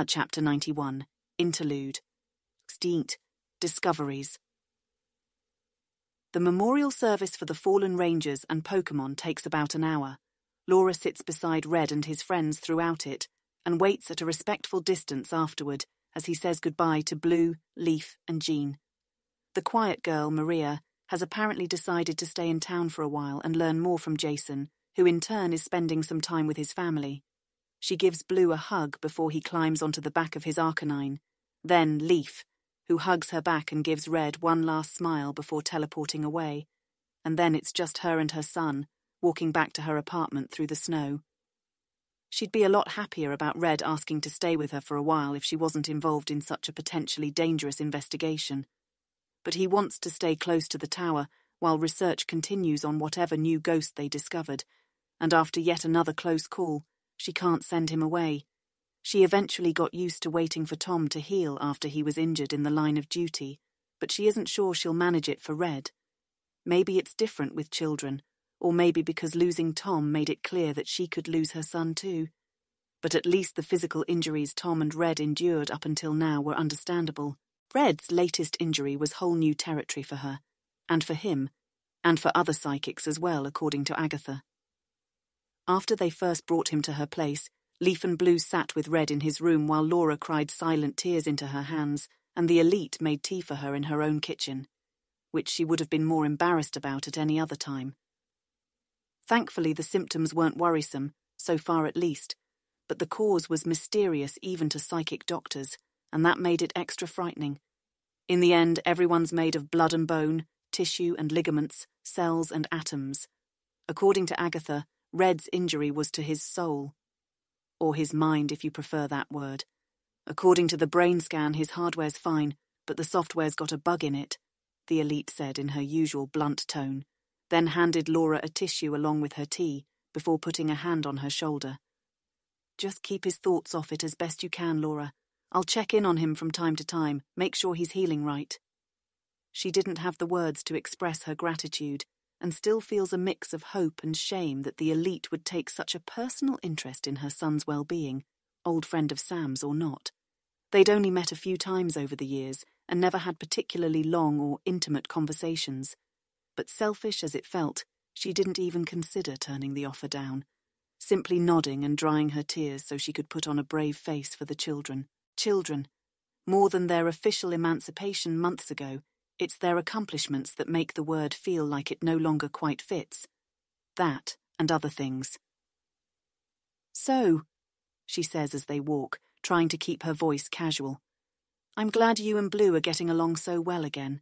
Chapter 91, Interlude, XVIII, Discoveries. The memorial service for the fallen rangers and Pokémon takes about an hour. Laura sits beside Red and his friends throughout it, and waits at a respectful distance afterward as he says goodbye to Blue, Leaf, and Jean. The quiet girl, Maria, has apparently decided to stay in town for a while and learn more from Jason, who in turn is spending some time with his family. She gives Blue a hug before he climbs onto the back of his Arcanine. Then Leaf, who hugs her back and gives Red one last smile before teleporting away. And then it's just her and her son, walking back to her apartment through the snow. She'd be a lot happier about Red asking to stay with her for a while if she wasn't involved in such a potentially dangerous investigation. But he wants to stay close to the tower while research continues on whatever new ghost they discovered, and after yet another close call, she can't send him away. She eventually got used to waiting for Tom to heal after he was injured in the line of duty, but she isn't sure she'll manage it for Red. Maybe it's different with children, or maybe because losing Tom made it clear that she could lose her son too. But at least the physical injuries Tom and Red endured up until now were understandable. Red's latest injury was whole new territory for her, and for him, and for other psychics as well, according to Agatha. After they first brought him to her place, Leaf and Blue sat with Red in his room while Laura cried silent tears into her hands, and the elite made tea for her in her own kitchen, which she would have been more embarrassed about at any other time. Thankfully, the symptoms weren't worrisome, so far at least, but the cause was mysterious even to psychic doctors, and that made it extra frightening. In the end, everyone's made of blood and bone, tissue and ligaments, cells and atoms. According to Agatha, Red's injury was to his soul. Or his mind, if you prefer that word. According to the brain scan, his hardware's fine, but the software's got a bug in it, the elite said in her usual blunt tone, then handed Laura a tissue along with her tea, before putting a hand on her shoulder. Just keep his thoughts off it as best you can, Laura. I'll check in on him from time to time, make sure he's healing right. She didn't have the words to express her gratitude, and still feels a mix of hope and shame that the elite would take such a personal interest in her son's well-being, old friend of Sam's or not. They'd only met a few times over the years, and never had particularly long or intimate conversations. But selfish as it felt, she didn't even consider turning the offer down, simply nodding and drying her tears so she could put on a brave face for the children. Children. More than their official emancipation months ago, it's their accomplishments that make the word feel like it no longer quite fits. That and other things. So, she says as they walk, trying to keep her voice casual, I'm glad you and Blue are getting along so well again.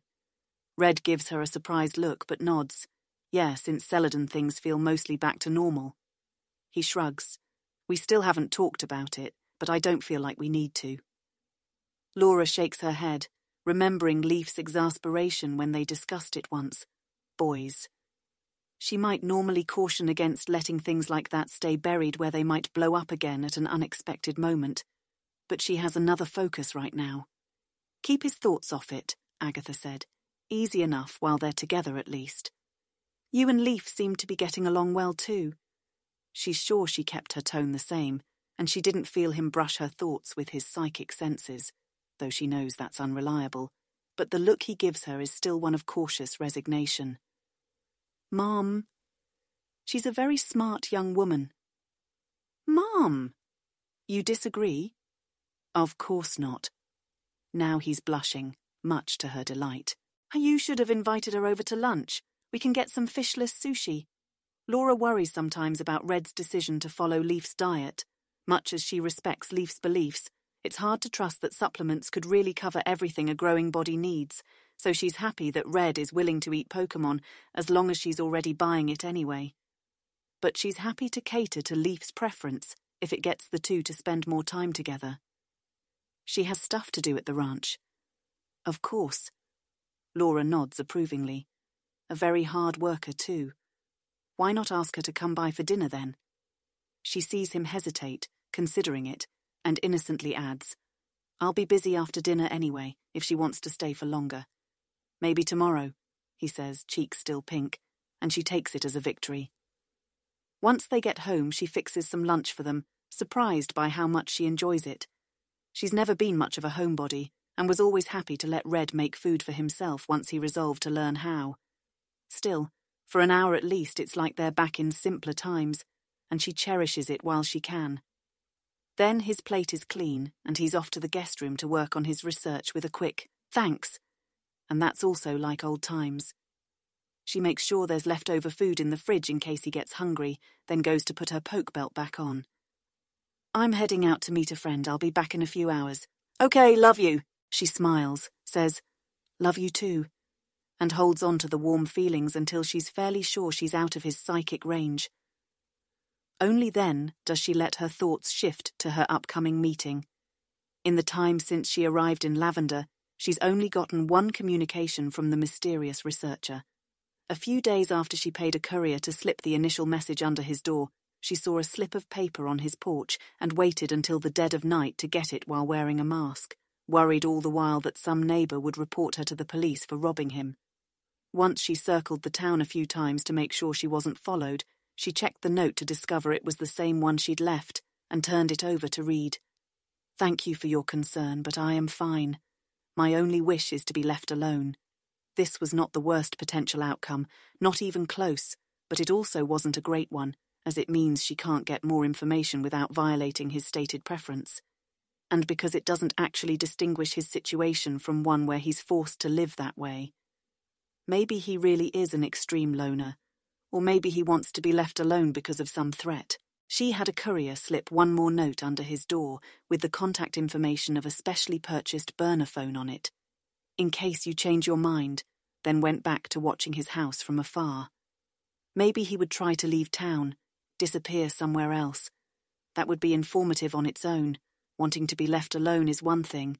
Red gives her a surprised look but nods. Yeah, since Celadon things feel mostly back to normal. He shrugs. We still haven't talked about it, but I don't feel like we need to. Laura shakes her head, remembering Leaf's exasperation when they discussed it once. Boys. She might normally caution against letting things like that stay buried where they might blow up again at an unexpected moment, but she has another focus right now. Keep his thoughts off it, Agatha said. Easy enough while they're together at least. You and Leaf seem to be getting along well too. She's sure she kept her tone the same, and she didn't feel him brush her thoughts with his psychic senses, though she knows that's unreliable, but the look he gives her is still one of cautious resignation. Mom. She's a very smart young woman. Mom! You disagree? Of course not. Now he's blushing, much to her delight. You should have invited her over to lunch. We can get some fishless sushi. Laura worries sometimes about Red's decision to follow Leaf's diet. Much as she respects Leaf's beliefs, it's hard to trust that supplements could really cover everything a growing body needs, so she's happy that Red is willing to eat Pokémon as long as she's already buying it anyway. But she's happy to cater to Leaf's preference if it gets the two to spend more time together. She has stuff to do at the ranch. Of course. Laura nods approvingly. A very hard worker too. Why not ask her to come by for dinner then? She sees him hesitate, considering it, and innocently adds, I'll be busy after dinner anyway, if she wants to stay for longer. Maybe tomorrow, he says, cheeks still pink, and she takes it as a victory. Once they get home, she fixes some lunch for them, surprised by how much she enjoys it. She's never been much of a homebody and was always happy to let Red make food for himself once he resolved to learn how. Still, for an hour at least, it's like they're back in simpler times, and she cherishes it while she can. Then his plate is clean, and he's off to the guest room to work on his research with a quick, "Thanks." And that's also like old times. She makes sure there's leftover food in the fridge in case he gets hungry, then goes to put her poke belt back on. "I'm heading out to meet a friend. I'll be back in a few hours." "Okay, love you." She smiles, says, "Love you too," and holds on to the warm feelings until she's fairly sure she's out of his psychic range. Only then does she let her thoughts shift to her upcoming meeting. In the time since she arrived in Lavender, she's only gotten one communication from the mysterious researcher. A few days after she paid a courier to slip the initial message under his door, she saw a slip of paper on his porch and waited until the dead of night to get it while wearing a mask, worried all the while that some neighbour would report her to the police for robbing him. Once she circled the town a few times to make sure she wasn't followed, she checked the note to discover it was the same one she'd left and turned it over to read. "Thank you for your concern, but I am fine. My only wish is to be left alone." This was not the worst potential outcome, not even close, but it also wasn't a great one, as it means she can't get more information without violating his stated preference. And because it doesn't actually distinguish his situation from one where he's forced to live that way. Maybe he really is an extreme loner, or maybe he wants to be left alone because of some threat. She had a courier slip one more note under his door with the contact information of a specially purchased burner phone on it. In case you change your mind, then went back to watching his house from afar. Maybe he would try to leave town, disappear somewhere else. That would be informative on its own. Wanting to be left alone is one thing,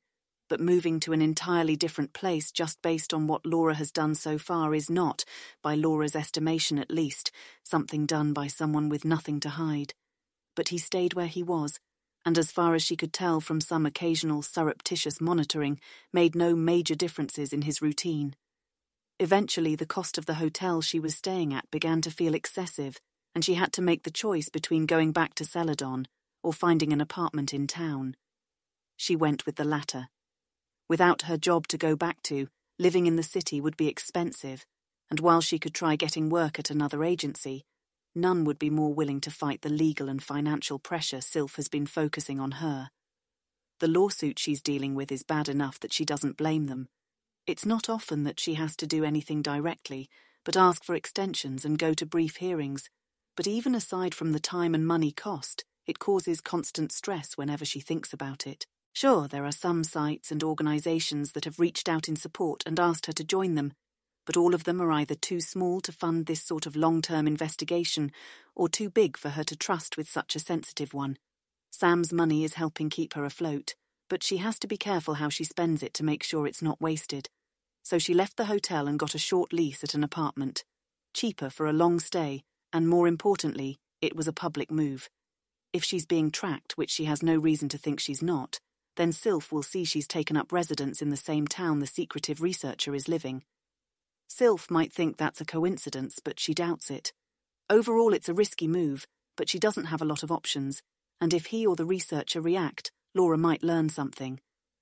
but moving to an entirely different place just based on what Laura has done so far is not, by Laura's estimation at least, something done by someone with nothing to hide. But he stayed where he was, and as far as she could tell from some occasional surreptitious monitoring, made no major differences in his routine. Eventually, the cost of the hotel she was staying at began to feel excessive, and she had to make the choice between going back to Celadon or finding an apartment in town. She went with the latter. Without her job to go back to, living in the city would be expensive, and while she could try getting work at another agency, none would be more willing to fight the legal and financial pressure Sylph has been focusing on her. The lawsuit she's dealing with is bad enough that she doesn't blame them. It's not often that she has to do anything directly, but ask for extensions and go to brief hearings. But even aside from the time and money cost, it causes constant stress whenever she thinks about it. Sure, there are some sites and organisations that have reached out in support and asked her to join them, but all of them are either too small to fund this sort of long-term investigation or too big for her to trust with such a sensitive one. Sam's money is helping keep her afloat, but she has to be careful how she spends it to make sure it's not wasted. So she left the hotel and got a short lease at an apartment. Cheaper for a long stay, and more importantly, it was a public move. If she's being tracked, which she has no reason to think she's not, then Sylph will see she's taken up residence in the same town the secretive researcher is living. Sylph might think that's a coincidence, but she doubts it. Overall, it's a risky move, but she doesn't have a lot of options, and if he or the researcher react, Laura might learn something.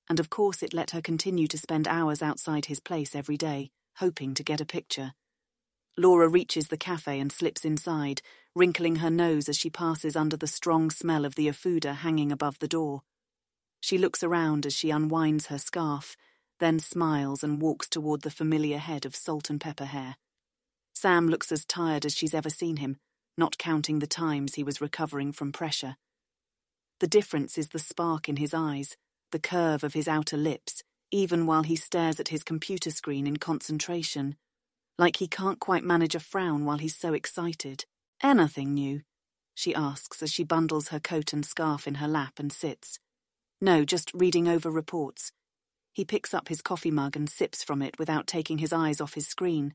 And of course it let her continue to spend hours outside his place every day, hoping to get a picture. Laura reaches the cafe and slips inside, wrinkling her nose as she passes under the strong smell of the afuda hanging above the door. She looks around as she unwinds her scarf, then smiles and walks toward the familiar head of salt and pepper hair. Sam looks as tired as she's ever seen him, not counting the times he was recovering from pressure. The difference is the spark in his eyes, the curve of his outer lips, even while he stares at his computer screen in concentration, like he can't quite manage a frown while he's so excited. "Anything new?" she asks as she bundles her coat and scarf in her lap and sits. "No, just reading over reports." He picks up his coffee mug and sips from it without taking his eyes off his screen.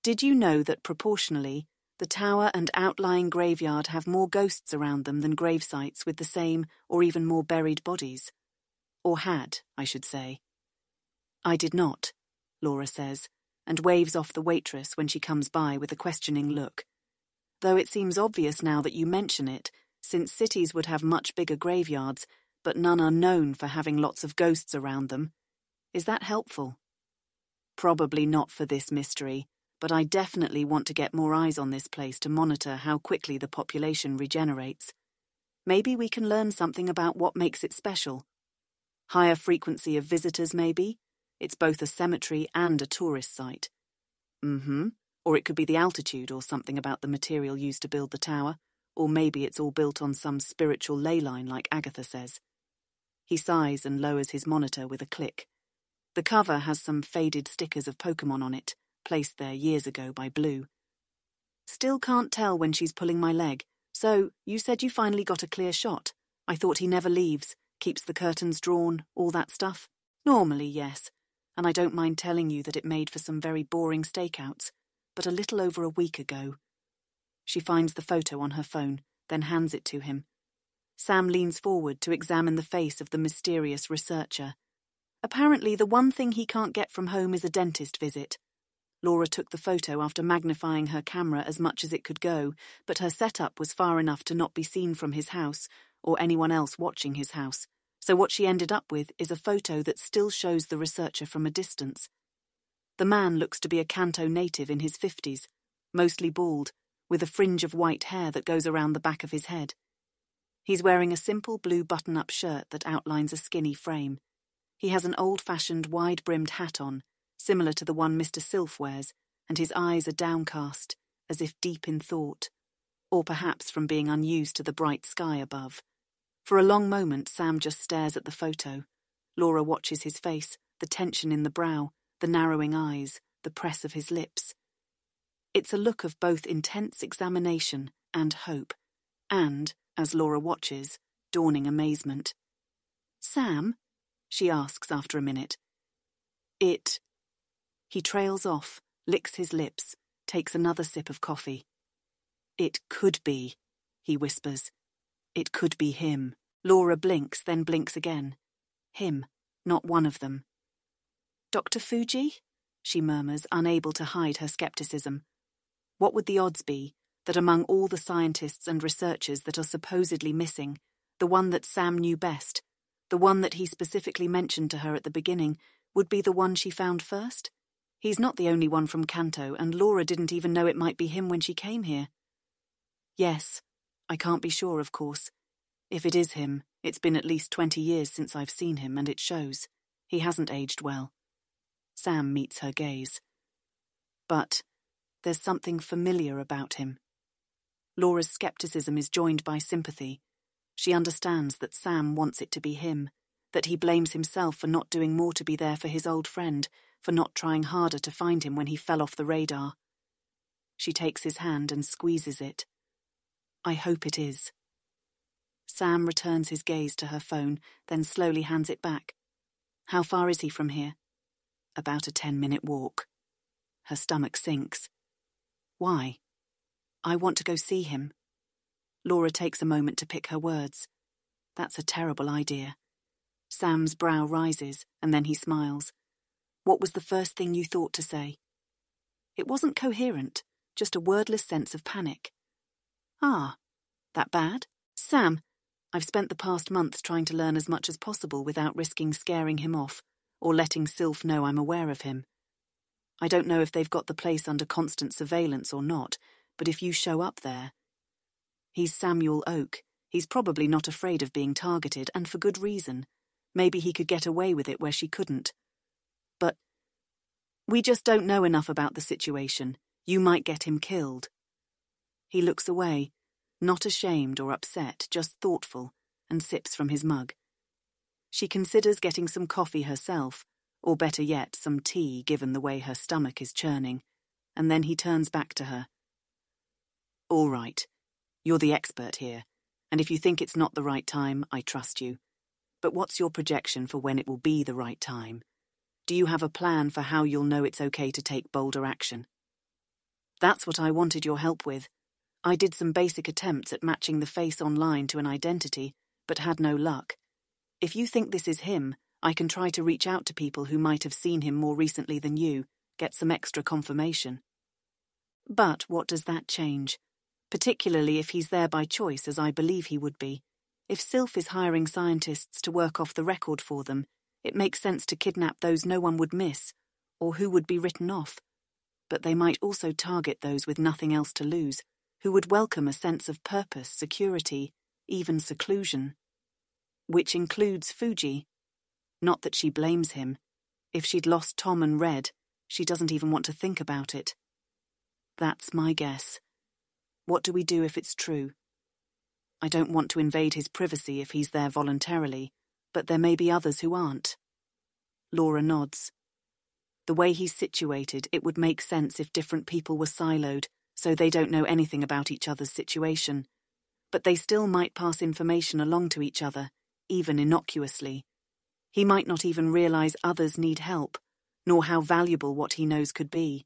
"Did you know that proportionally, the tower and outlying graveyard have more ghosts around them than grave sites with the same or even more buried bodies? Or had, I should say." "I did not," Laura says, and waves off the waitress when she comes by with a questioning look. "Though it seems obvious now that you mention it, since cities would have much bigger graveyards, but none are known for having lots of ghosts around them. Is that helpful? Probably not for this mystery, but I definitely want to get more eyes on this place to monitor how quickly the population regenerates. Maybe we can learn something about what makes it special. Higher frequency of visitors, maybe? It's both a cemetery and a tourist site. Or it could be the altitude or something about the material used to build the tower, or maybe it's all built on some spiritual ley line like Agatha says. He sighs and lowers his monitor with a click. The cover has some faded stickers of Pokemon on it, placed there years ago by Blue. Still can't tell when she's pulling my leg. So, you said you finally got a clear shot. I thought he never leaves, keeps the curtains drawn, all that stuff. Normally, yes. And I don't mind telling you that it made for some very boring stakeouts, but a little over a week ago. She finds the photo on her phone, then hands it to him. Sam leans forward to examine the face of the mysterious researcher. Apparently, the one thing he can't get from home is a dentist visit. Laura took the photo after magnifying her camera as much as it could go, but her setup was far enough to not be seen from his house, or anyone else watching his house. So what she ended up with is a photo that still shows the researcher from a distance. The man looks to be a Kanto native in his 50s, mostly bald, with a fringe of white hair that goes around the back of his head. He's wearing a simple blue button-up shirt that outlines a skinny frame. He has an old-fashioned wide-brimmed hat on, similar to the one Mr. Sylph wears, and his eyes are downcast, as if deep in thought, or perhaps from being unused to the bright sky above. For a long moment, Sam just stares at the photo. Laura watches his face, the tension in the brow, the narrowing eyes, the press of his lips. It's a look of both intense examination and hope, and, as Laura watches, dawning amazement. "Sam?" she asks after a minute. He trails off, licks his lips, takes another sip of coffee. "It could be," he whispers. "It could be him." Laura blinks, then blinks again. Him, not one of them. "Dr. Fuji?" she murmurs, unable to hide her skepticism. What would the odds be that among all the scientists and researchers that are supposedly missing, the one that Sam knew best, the one that he specifically mentioned to her at the beginning, would be the one she found first? He's not the only one from Kanto, and Laura didn't even know it might be him when she came here. Yes, I can't be sure, of course. If it is him, it's been at least 20 years since I've seen him, and it shows. He hasn't aged well. Sam meets her gaze. But there's something familiar about him. Laura's skepticism is joined by sympathy. She understands that Sam wants it to be him, that he blames himself for not doing more to be there for his old friend, for not trying harder to find him when he fell off the radar. She takes his hand and squeezes it. "I hope it is." Sam returns his gaze to her phone, then slowly hands it back. "How far is he from here?" "About a 10-minute walk." Her stomach sinks. "Why?" "I want to go see him." Laura takes a moment to pick her words. That's a terrible idea. Sam's brow rises, and then he smiles. "What was the first thing you thought to say?" "It wasn't coherent, just a wordless sense of panic." "Ah, that bad?" "Sam, I've spent the past months trying to learn as much as possible without risking scaring him off, or letting Sylph know I'm aware of him. I don't know if they've got the place under constant surveillance or not, but if you show up there..." He's Samuel Oak. He's probably not afraid of being targeted, and for good reason. Maybe he could get away with it where she couldn't. But we just don't know enough about the situation. You might get him killed. He looks away, not ashamed or upset, just thoughtful, and sips from his mug. She considers getting some coffee herself, or better yet, some tea, given the way her stomach is churning, and then he turns back to her. "All right. You're the expert here, and if you think it's not the right time, I trust you. But what's your projection for when it will be the right time? Do you have a plan for how you'll know it's okay to take bolder action?" "That's what I wanted your help with. I did some basic attempts at matching the face online to an identity, but had no luck. If you think this is him, I can try to reach out to people who might have seen him more recently than you, get some extra confirmation." "But what does that change? Particularly if he's there by choice, as I believe he would be. If Sylph is hiring scientists to work off the record for them, it makes sense to kidnap those no one would miss, or who would be written off. But they might also target those with nothing else to lose, who would welcome a sense of purpose, security, even seclusion. Which includes Fuji. Not that she blames him. If she'd lost Tom and Red, she doesn't even want to think about it. That's my guess. What do we do if it's true? I don't want to invade his privacy if he's there voluntarily, but there may be others who aren't. Laura nods. The way he's situated, it would make sense if different people were siloed, so they don't know anything about each other's situation. But they still might pass information along to each other, even innocuously. He might not even realize others need help, nor how valuable what he knows could be.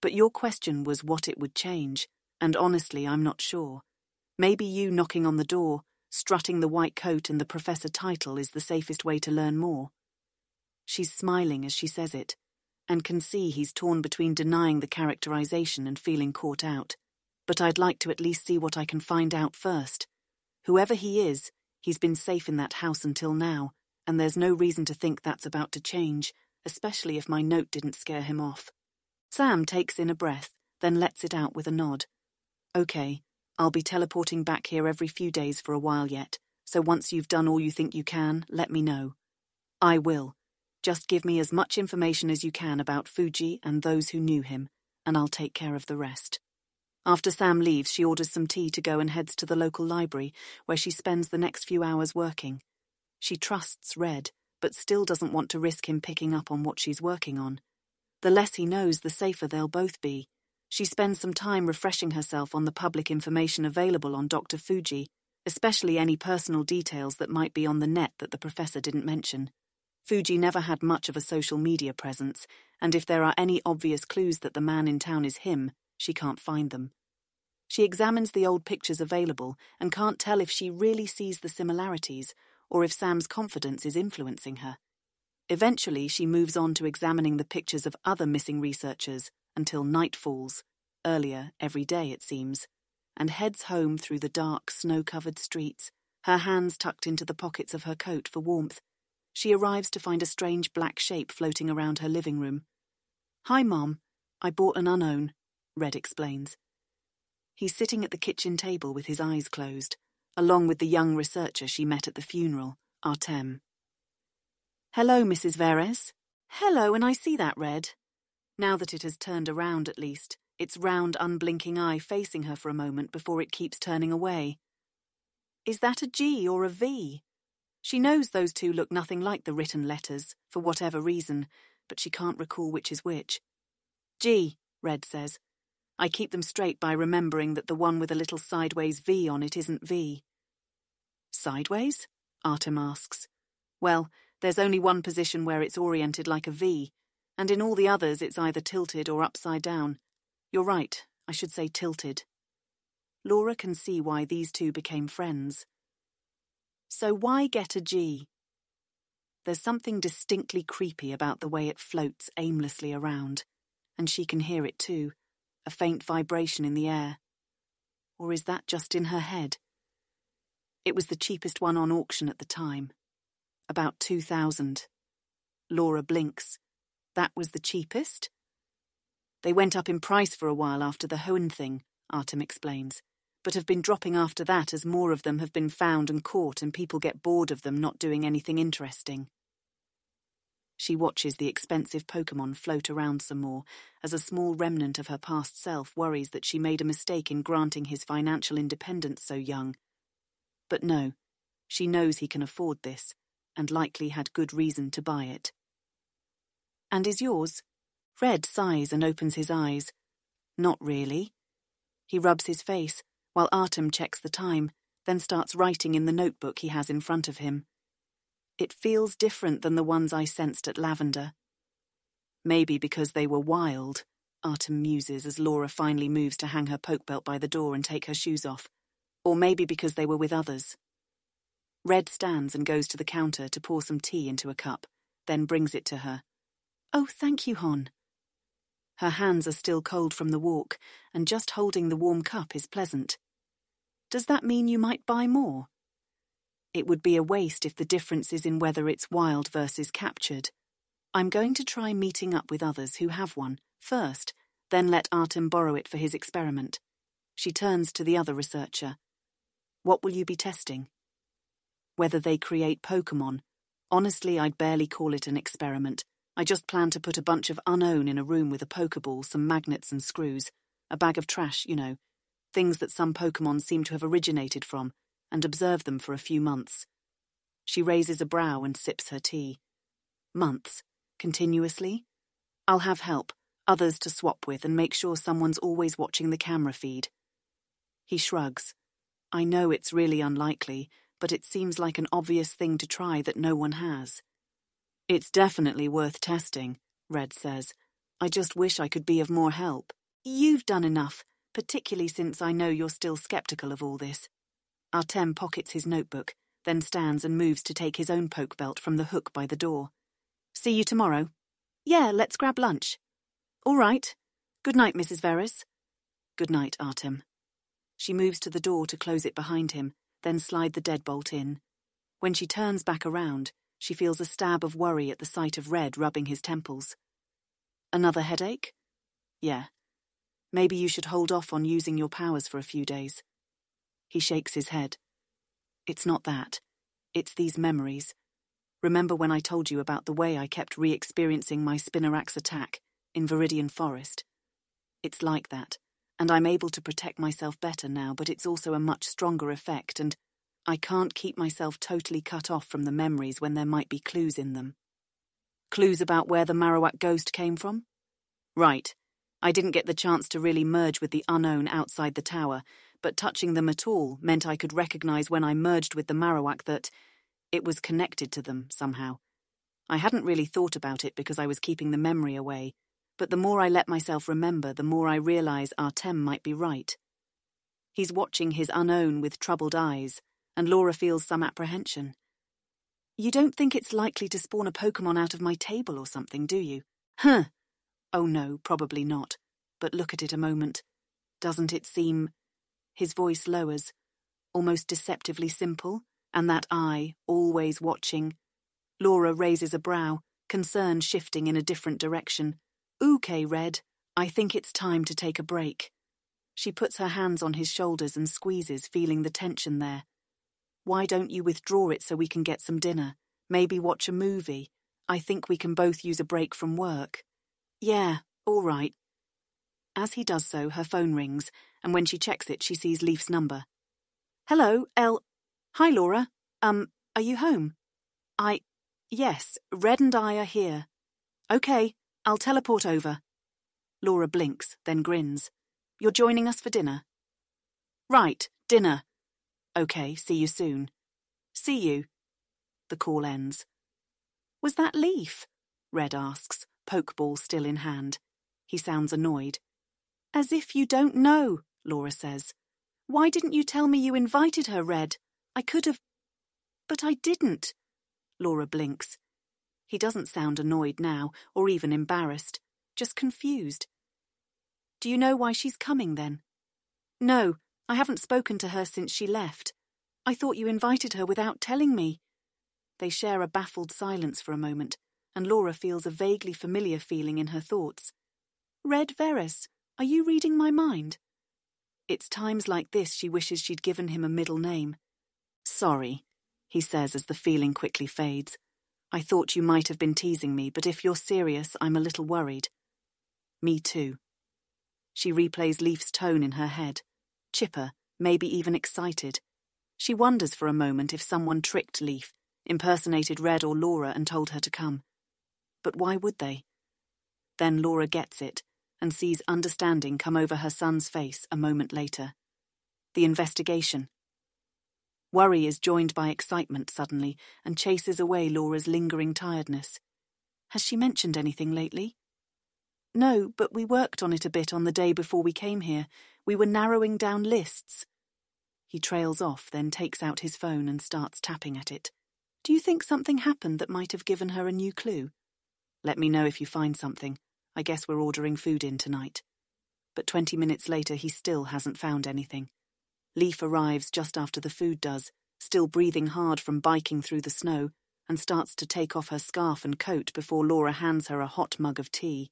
But your question was what it would change, and honestly, I'm not sure. Maybe you knocking on the door, strutting the white coat and the professor title is the safest way to learn more. She's smiling as she says it, and can see he's torn between denying the characterization and feeling caught out. But I'd like to at least see what I can find out first. Whoever he is, he's been safe in that house until now, and there's no reason to think that's about to change, especially if my note didn't scare him off. Sam takes in a breath, then lets it out with a nod. Okay, I'll be teleporting back here every few days for a while yet, so once you've done all you think you can, let me know. I will. Just give me as much information as you can about Fuji and those who knew him, and I'll take care of the rest. After Sam leaves, she orders some tea to go and heads to the local library, where she spends the next few hours working. She trusts Red, but still doesn't want to risk him picking up on what she's working on. The less he knows, the safer they'll both be. She spends some time refreshing herself on the public information available on Dr. Fuji, especially any personal details that might be on the net that the professor didn't mention. Fuji never had much of a social media presence, and if there are any obvious clues that the man in town is him, she can't find them. She examines the old pictures available and can't tell if she really sees the similarities or if Sam's confidence is influencing her. Eventually, she moves on to examining the pictures of other missing researchers until night falls, earlier every day it seems, and heads home through the dark, snow-covered streets, her hands tucked into the pockets of her coat for warmth. She arrives to find a strange black shape floating around her living room. "Hi, Mom. I bought an unknown," Red explains. He's sitting at the kitchen table with his eyes closed, along with the young researcher she met at the funeral, Artem. "Hello, Mrs. Veres." "Hello, and I see that, Red." Now that it has turned around at least, its round, unblinking eye facing her for a moment before it keeps turning away. Is that a G or a V? She knows those two look nothing like the written letters, for whatever reason, but she can't recall which is which. "G," Red says. "I keep them straight by remembering that the one with a little sideways V on it isn't V." "Sideways?" Artem asks. "Well, there's only one position where it's oriented like a V, and in all the others it's either tilted or upside down. You're right, I should say tilted." Laura can see why these two became friends. So why get a G? There's something distinctly creepy about the way it floats aimlessly around, and she can hear it too, a faint vibration in the air. Or is that just in her head? It was the cheapest one on auction at the time. About 2,000. Laura blinks. That was the cheapest? They went up in price for a while after the Hoenn thing, Artem explains, but have been dropping after that as more of them have been found and caught and people get bored of them not doing anything interesting. She watches the expensive Pokémon float around some more as a small remnant of her past self worries that she made a mistake in granting his financial independence so young. But no, she knows he can afford this and likely had good reason to buy it. "And is yours?" Red sighs and opens his eyes. "Not really." He rubs his face, while Artem checks the time, then starts writing in the notebook he has in front of him. "It feels different than the ones I sensed at Lavender." "Maybe because they were wild," Artem muses as Laura finally moves to hang her poke belt by the door and take her shoes off. "Or maybe because they were with others." Red stands and goes to the counter to pour some tea into a cup, then brings it to her. "Oh, thank you, Hon." Her hands are still cold from the walk, and just holding the warm cup is pleasant. "Does that mean you might buy more?" It would be a waste if the difference is in whether it's wild versus captured. I'm going to try meeting up with others who have one first, then let Artem borrow it for his experiment. She turns to the other researcher. What will you be testing? Whether they create Pokémon. Honestly, I'd barely call it an experiment. I just plan to put a bunch of unknown in a room with a Pokéball, some magnets and screws, a bag of trash, things that some Pokémon seem to have originated from, and observe them for a few months. She raises a brow and sips her tea. Months? Continuously? I'll have help, others to swap with, and make sure someone's always watching the camera feed. He shrugs. I know it's really unlikely, but it seems like an obvious thing to try that no one has. It's definitely worth testing, Red says. I just wish I could be of more help. You've done enough, particularly since I know you're still skeptical of all this. Artem pockets his notebook, then stands and moves to take his own poke belt from the hook by the door. See you tomorrow. Yeah, let's grab lunch. All right. Good night, Mrs. Veris. Good night, Artem. She moves to the door to close it behind him, then slide the deadbolt in. When she turns back around, she feels a stab of worry at the sight of Red rubbing his temples. Another headache? Yeah. Maybe you should hold off on using your powers for a few days. He shakes his head. It's not that. It's these memories. Remember when I told you about the way I kept re-experiencing my Spinnerax attack in Viridian Forest? It's like that, and I'm able to protect myself better now, but it's also a much stronger effect, and I can't keep myself totally cut off from the memories when there might be clues in them. Clues about where the Marowak ghost came from? Right. I didn't get the chance to really merge with the unknown outside the tower, but touching them at all meant I could recognize when I merged with the Marowak that it was connected to them somehow. I hadn't really thought about it because I was keeping the memory away, but the more I let myself remember, the more I realize Artem might be right. He's watching his unknown with troubled eyes, and Laura feels some apprehension. You don't think it's likely to spawn a Pokémon out of my table or something, do you? Huh. Oh no, probably not. But look at it a moment. Doesn't it seem... His voice lowers, almost deceptively simple, and that eye, always watching. Laura raises a brow, concern shifting in a different direction. Okay, Red, I think it's time to take a break. She puts her hands on his shoulders and squeezes, feeling the tension there. Why don't you withdraw it so we can get some dinner? Maybe watch a movie. I think we can both use a break from work. Yeah, all right. As he does so, her phone rings, and when she checks it, she sees Leaf's number. Hello, Hi, Laura. Are you home? Yes, Red and I are here. Okay, I'll teleport over. Laura blinks, then grins. You're joining us for dinner? Right, dinner. Okay, see you soon. See you. The call ends. Was that Leaf? Red asks, Pokeball still in hand. He sounds annoyed. As if you don't know, Laura says. Why didn't you tell me you invited her, Red? I could have... But I didn't. Laura blinks. He doesn't sound annoyed now, or even embarrassed, just confused. Do you know why she's coming, then? No, I haven't spoken to her since she left. I thought you invited her without telling me. They share a baffled silence for a moment, and Laura feels a vaguely familiar feeling in her thoughts. Red Veris, are you reading my mind? It's times like this she wishes she'd given him a middle name. Sorry, he says as the feeling quickly fades. I thought you might have been teasing me, but if you're serious, I'm a little worried. Me too. She replays Leaf's tone in her head. Chipper, maybe even excited. She wonders for a moment if someone tricked Leaf, impersonated Red or Laura and told her to come. But why would they? Then Laura gets it, and sees understanding come over her son's face a moment later. The investigation. Worry is joined by excitement suddenly and chases away Laura's lingering tiredness. Has she mentioned anything lately? No, but we worked on it a bit on the day before we came here. We were narrowing down lists. He trails off, then takes out his phone and starts tapping at it. Do you think something happened that might have given her a new clue? Let me know if you find something. I guess we're ordering food in tonight. But 20 minutes later he still hasn't found anything. Leaf arrives just after the food does, still breathing hard from biking through the snow, and starts to take off her scarf and coat before Laura hands her a hot mug of tea.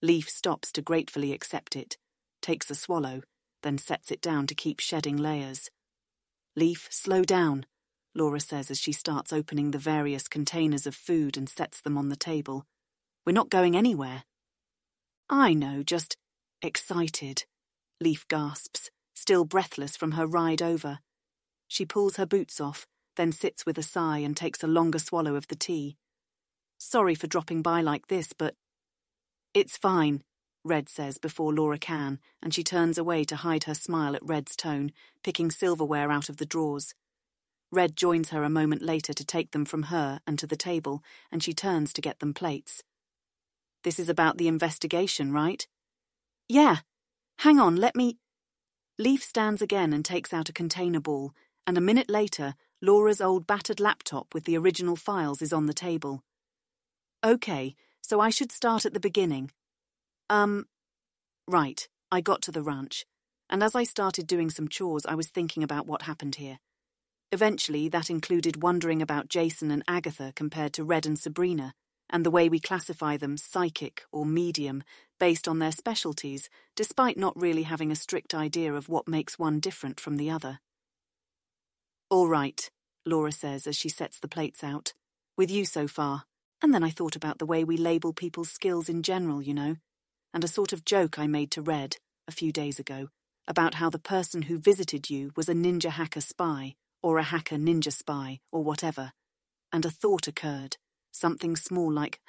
Leaf stops to gratefully accept it, takes a swallow, then sets it down to keep shedding layers. "Leaf, slow down," Laura says as she starts opening the various containers of food and sets them on the table. "We're not going anywhere." "I know, just excited," Leaf gasps, still breathless from her ride over. She pulls her boots off, then sits with a sigh and takes a longer swallow of the tea. "Sorry for dropping by like this, but—" "It's fine," Red says before Laura can, and she turns away to hide her smile at Red's tone, picking silverware out of the drawers. Red joins her a moment later to take them from her and to the table, and she turns to get them plates. "This is about the investigation, right?" "Yeah. Hang on, let me—" Leaf stands again and takes out a container ball, and a minute later, Laura's old battered laptop with the original files is on the table. "Okay, so I should start at the beginning. Right, I got to the ranch, and as I started doing some chores, I was thinking about what happened here. Eventually, that included wondering about Jason and Agatha compared to Red and Sabrina, and the way we classify them psychic or medium based on their specialties, despite not really having a strict idea of what makes one different from the other. "All right," Laura says as she sets the plates out. "With you so far. And then I thought about the way we label people's skills in general, you know, and a sort of joke I made to Red a few days ago about how the person who visited you was a ninja hacker spy or a hacker ninja spy or whatever. And a thought occurred, something small like,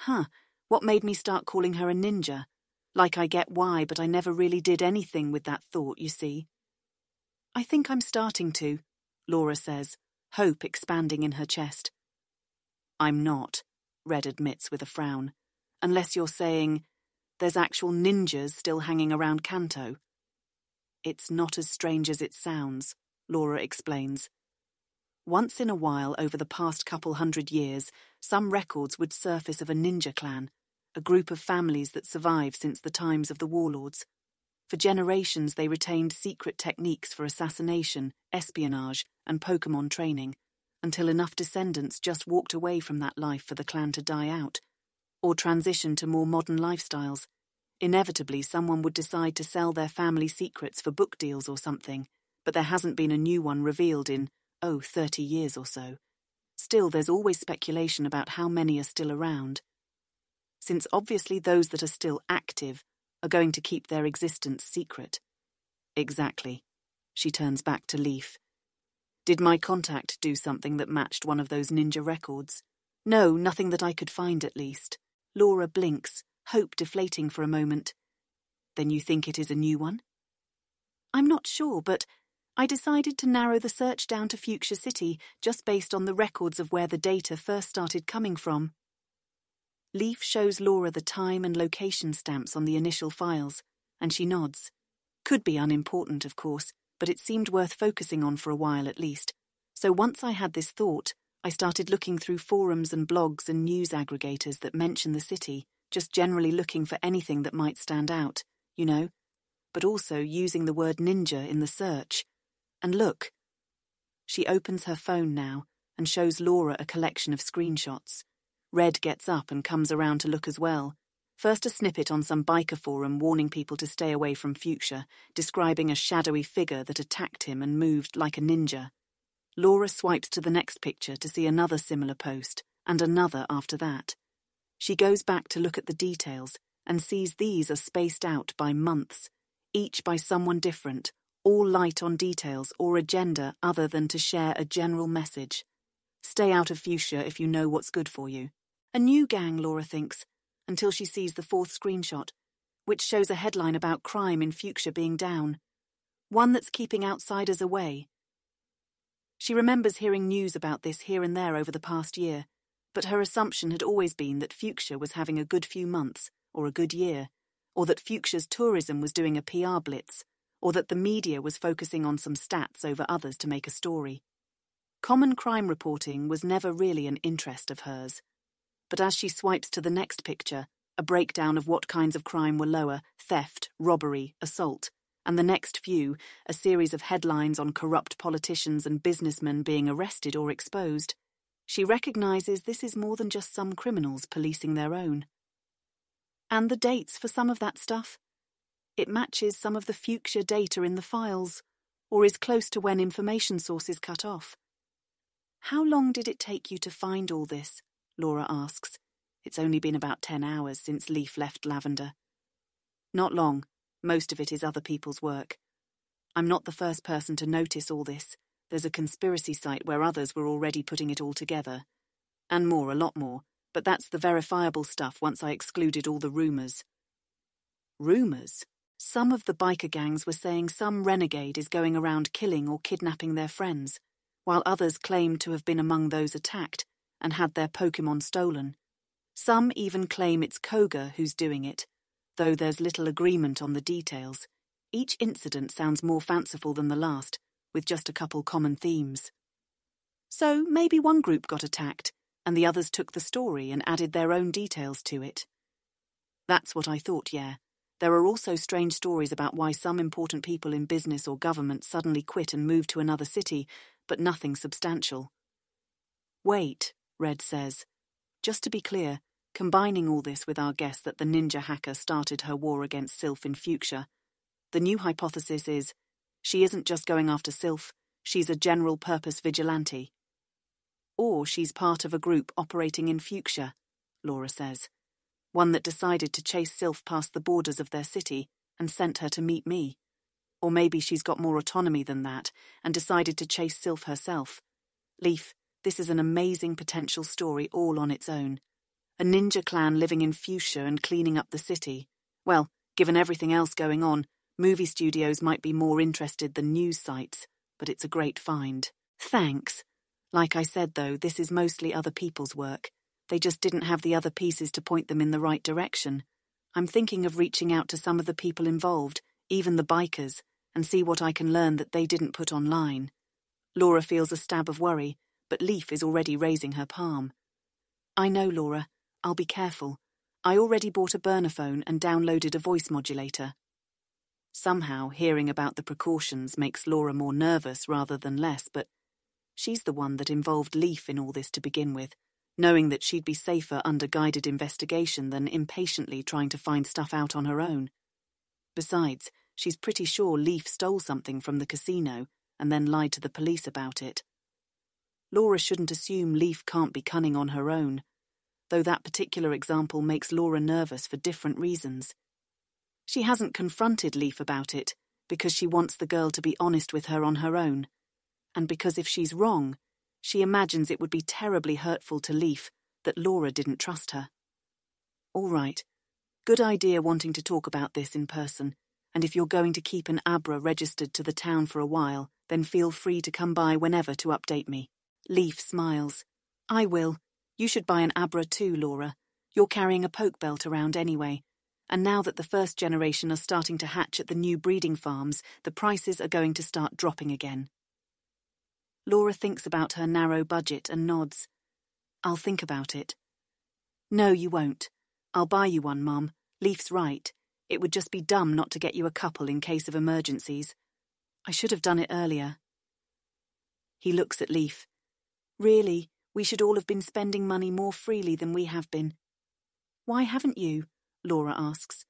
what made me start calling her a ninja? Like I get why, but I never really did anything with that thought, you see." "I think I'm starting to," Laura says, hope expanding in her chest. "I'm not," Red admits with a frown, "unless you're saying there's actual ninjas still hanging around Kanto." "It's not as strange as it sounds," Laura explains. "Once in a while over the past couple 100 years, some records would surface of a ninja clan, a group of families that survived since the times of the warlords. For generations they retained secret techniques for assassination, espionage, and Pokémon training, until enough descendants just walked away from that life for the clan to die out, or transition to more modern lifestyles. Inevitably, someone would decide to sell their family secrets for book deals or something, but there hasn't been a new one revealed in, 30 years or so. Still, there's always speculation about how many are still around. Since obviously those that are still active are going to keep their existence secret." "Exactly." She turns back to Leaf. "Did my contact do something that matched one of those ninja records?" "No, nothing that I could find at least." Laura blinks, hope deflating for a moment. "Then you think it is a new one?" "I'm not sure, but I decided to narrow the search down to Fuchsia City just based on the records of where the data first started coming from." Leaf shows Laura the time and location stamps on the initial files, and she nods. Could be unimportant, of course, but it seemed worth focusing on for a while at least. So once I had this thought, I started looking through forums and blogs and news aggregators that mention the city, just generally looking for anything that might stand out, you know, but also using the word ninja in the search. And look. She opens her phone now and shows Laura a collection of screenshots. Red gets up and comes around to look as well. First a snippet on some biker forum warning people to stay away from Fuchsia, describing a shadowy figure that attacked him and moved like a ninja. Laura swipes to the next picture to see another similar post, and another after that. She goes back to look at the details and sees these are spaced out by months, each by someone different, all light on details or agenda other than to share a general message. Stay out of Fuchsia if you know what's good for you. A new gang, Laura thinks, until she sees the fourth screenshot, which shows a headline about crime in Fuchsia being down. One that's keeping outsiders away. She remembers hearing news about this here and there over the past year, but her assumption had always been that Fuchsia was having a good few months, or a good year, or that Fuchsia's tourism was doing a PR blitz, or that the media was focusing on some stats over others to make a story. Common crime reporting was never really an interest of hers. But as she swipes to the next picture, a breakdown of what kinds of crime were lower, theft, robbery, assault, and the next few, a series of headlines on corrupt politicians and businessmen being arrested or exposed, she recognizes this is more than just some criminals policing their own. And the dates for some of that stuff? It matches some of the future data in the files, or is close to when information sources cut off. How long did it take you to find all this? Laura asks. It's only been about 10 hours since Leaf left Lavender. Not long. Most of it is other people's work. I'm not the first person to notice all this. There's a conspiracy site where others were already putting it all together. And more, a lot more. But that's the verifiable stuff once I excluded all the rumours. Rumours? Some of the biker gangs were saying some renegade is going around killing or kidnapping their friends, while others claimed to have been among those attacked and had their Pokémon stolen. Some even claim it's Koga who's doing it, though there's little agreement on the details. Each incident sounds more fanciful than the last, with just a couple common themes. So maybe one group got attacked, and the others took the story and added their own details to it. That's what I thought, yeah. There are also strange stories about why some important people in business or government suddenly quit and moved to another city, but nothing substantial. Wait, Red says. Just to be clear, combining all this with our guess that the ninja hacker started her war against Sylph in future, the new hypothesis is she isn't just going after Sylph, she's a general-purpose vigilante. Or she's part of a group operating in future, Laura says. One that decided to chase Sylph past the borders of their city and sent her to meet me. Or maybe she's got more autonomy than that and decided to chase Sylph herself. Leaf, this is an amazing potential story all on its own. A ninja clan living in fuchsia and cleaning up the city. Well, given everything else going on, movie studios might be more interested than news sites, but it's a great find. Thanks. Like I said, though, this is mostly other people's work. They just didn't have the other pieces to point them in the right direction. I'm thinking of reaching out to some of the people involved, even the bikers, and see what I can learn that they didn't put online. Laura feels a stab of worry, but Leaf is already raising her palm. I know, Laura. I'll be careful. I already bought a burner phone and downloaded a voice modulator. Somehow, hearing about the precautions makes Laura more nervous rather than less, but she's the one that involved Leaf in all this to begin with, knowing that she'd be safer under guided investigation than impatiently trying to find stuff out on her own. Besides, she's pretty sure Leaf stole something from the casino and then lied to the police about it. Laura shouldn't assume Leaf can't be cunning on her own, though that particular example makes Laura nervous for different reasons. She hasn't confronted Leaf about it because she wants the girl to be honest with her on her own, and because if she's wrong, she imagines it would be terribly hurtful to Leaf that Laura didn't trust her. All right. Good idea wanting to talk about this in person, and if you're going to keep an Abra registered to the town for a while, then feel free to come by whenever to update me. Leaf smiles. I will. You should buy an Abra too, Laura. You're carrying a poke belt around anyway, and now that the first generation are starting to hatch at the new breeding farms, the prices are going to start dropping again. Laura thinks about her narrow budget and nods. I'll think about it. No, you won't. I'll buy you one, Mum. Leaf's right. It would just be dumb not to get you a couple in case of emergencies. I should have done it earlier. He looks at Leaf. Really, we should all have been spending money more freely than we have been. Why haven't you? Laura asks.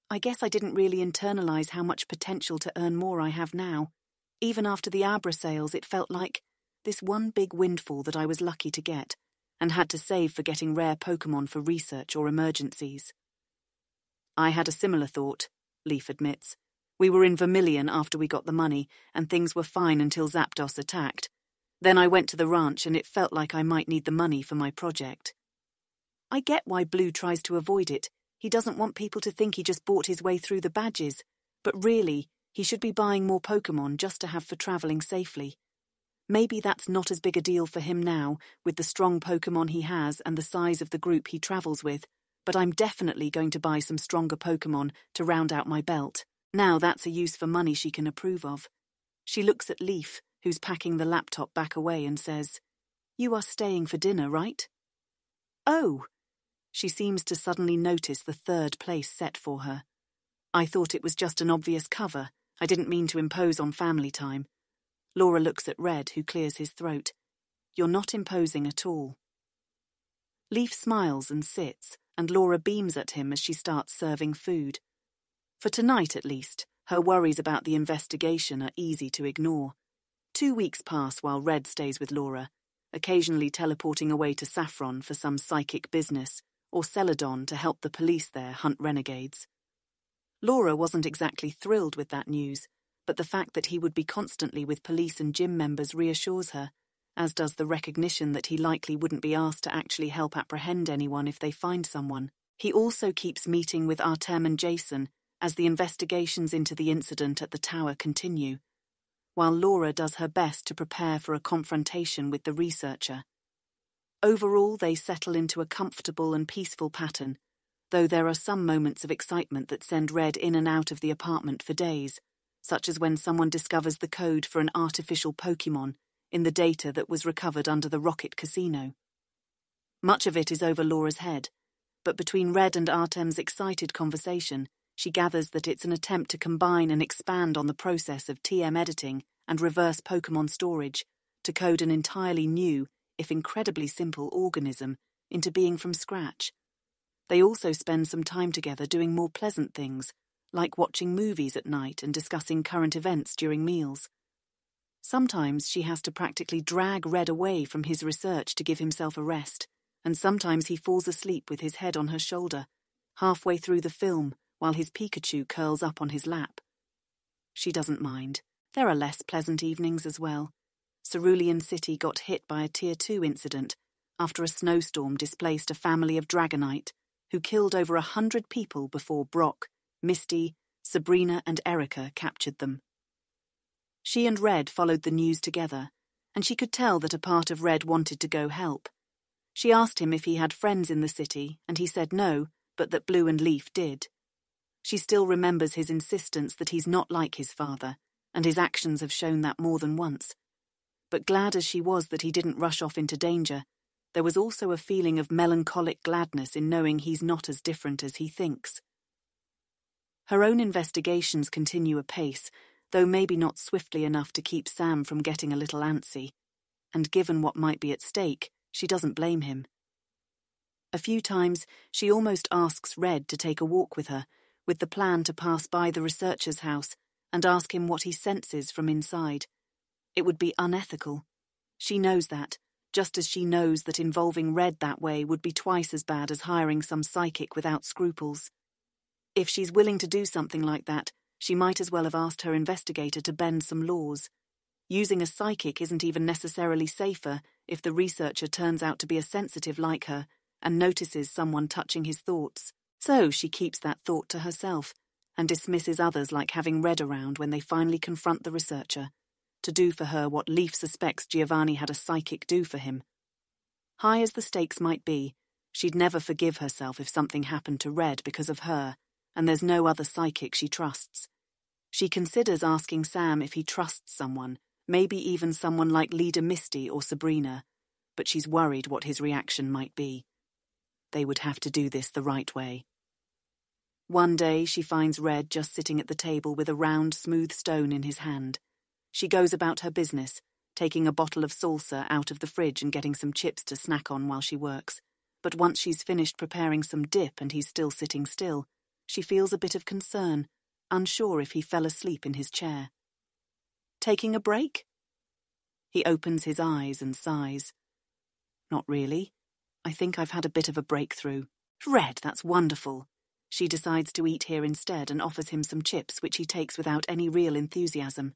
I guess I didn't really internalize how much potential to earn more I have now. Even after the Abra sales, it felt like this one big windfall that I was lucky to get, and had to save for getting rare Pokémon for research or emergencies. I had a similar thought, Leaf admits. We were in Vermilion after we got the money, and things were fine until Zapdos attacked. Then I went to the ranch and it felt like I might need the money for my project. I get why Blue tries to avoid it. He doesn't want people to think he just bought his way through the badges, but really, he should be buying more Pokémon just to have for travelling safely. Maybe that's not as big a deal for him now, with the strong Pokémon he has and the size of the group he travels with, but I'm definitely going to buy some stronger Pokémon to round out my belt. Now that's a use for money she can approve of. She looks at Leaf, who's packing the laptop back away, and says, You are staying for dinner, right? Oh! She seems to suddenly notice the third place set for her. I thought it was just an obvious cover, I didn't mean to impose on family time. Laura looks at Red, who clears his throat. You're not imposing at all. Leaf smiles and sits, and Laura beams at him as she starts serving food. For tonight, at least, her worries about the investigation are easy to ignore. 2 weeks pass while Red stays with Laura, occasionally teleporting away to Saffron for some psychic business, or Celadon to help the police there hunt renegades. Laura wasn't exactly thrilled with that news, but the fact that he would be constantly with police and gym members reassures her, as does the recognition that he likely wouldn't be asked to actually help apprehend anyone if they find someone. He also keeps meeting with Artem and Jason as the investigations into the incident at the tower continue, while Laura does her best to prepare for a confrontation with the researcher. Overall, they settle into a comfortable and peaceful pattern, though there are some moments of excitement that send Red in and out of the apartment for days, such as when someone discovers the code for an artificial Pokémon in the data that was recovered under the Rocket Casino. Much of it is over Laura's head, but between Red and Artem's excited conversation, she gathers that it's an attempt to combine and expand on the process of TM editing and reverse Pokémon storage to code an entirely new, if incredibly simple, organism into being from scratch. They also spend some time together doing more pleasant things, like watching movies at night and discussing current events during meals. Sometimes she has to practically drag Red away from his research to give himself a rest, and sometimes he falls asleep with his head on her shoulder, halfway through the film, while his Pikachu curls up on his lap. She doesn't mind. There are less pleasant evenings as well. Cerulean City got hit by a Tier 2 incident after a snowstorm displaced a family of Dragonite who killed over 100 people before Brock, Misty, Sabrina and Erica captured them. She and Red followed the news together, and she could tell that a part of Red wanted to go help. She asked him if he had friends in the city, and he said no, but that Blue and Leaf did. She still remembers his insistence that he's not like his father, and his actions have shown that more than once. But glad as she was that he didn't rush off into danger, there was also a feeling of melancholic gladness in knowing he's not as different as he thinks. Her own investigations continue apace, though maybe not swiftly enough to keep Sam from getting a little antsy, and given what might be at stake, she doesn't blame him. A few times, she almost asks Red to take a walk with her, with the plan to pass by the researcher's house and ask him what he senses from inside. It would be unethical. She knows that, just as she knows that involving Red that way would be twice as bad as hiring some psychic without scruples. If she's willing to do something like that, she might as well have asked her investigator to bend some laws. Using a psychic isn't even necessarily safer if the researcher turns out to be a sensitive like her and notices someone touching his thoughts. So she keeps that thought to herself and dismisses others like having Red around when they finally confront the researcher, to do for her what Leaf suspects Giovanni had a psychic do for him. High as the stakes might be, she'd never forgive herself if something happened to Red because of her, and there's no other psychic she trusts. She considers asking Sam if he trusts someone, maybe even someone like Leader Misty or Sabrina, but she's worried what his reaction might be. They would have to do this the right way. One day she finds Red just sitting at the table with a round, smooth stone in his hand. She goes about her business, taking a bottle of salsa out of the fridge and getting some chips to snack on while she works. But once she's finished preparing some dip and he's still sitting still, she feels a bit of concern, unsure if he fell asleep in his chair. Taking a break? He opens his eyes and sighs. Not really. I think I've had a bit of a breakthrough. Red, that's wonderful. She decides to eat here instead and offers him some chips, which he takes without any real enthusiasm.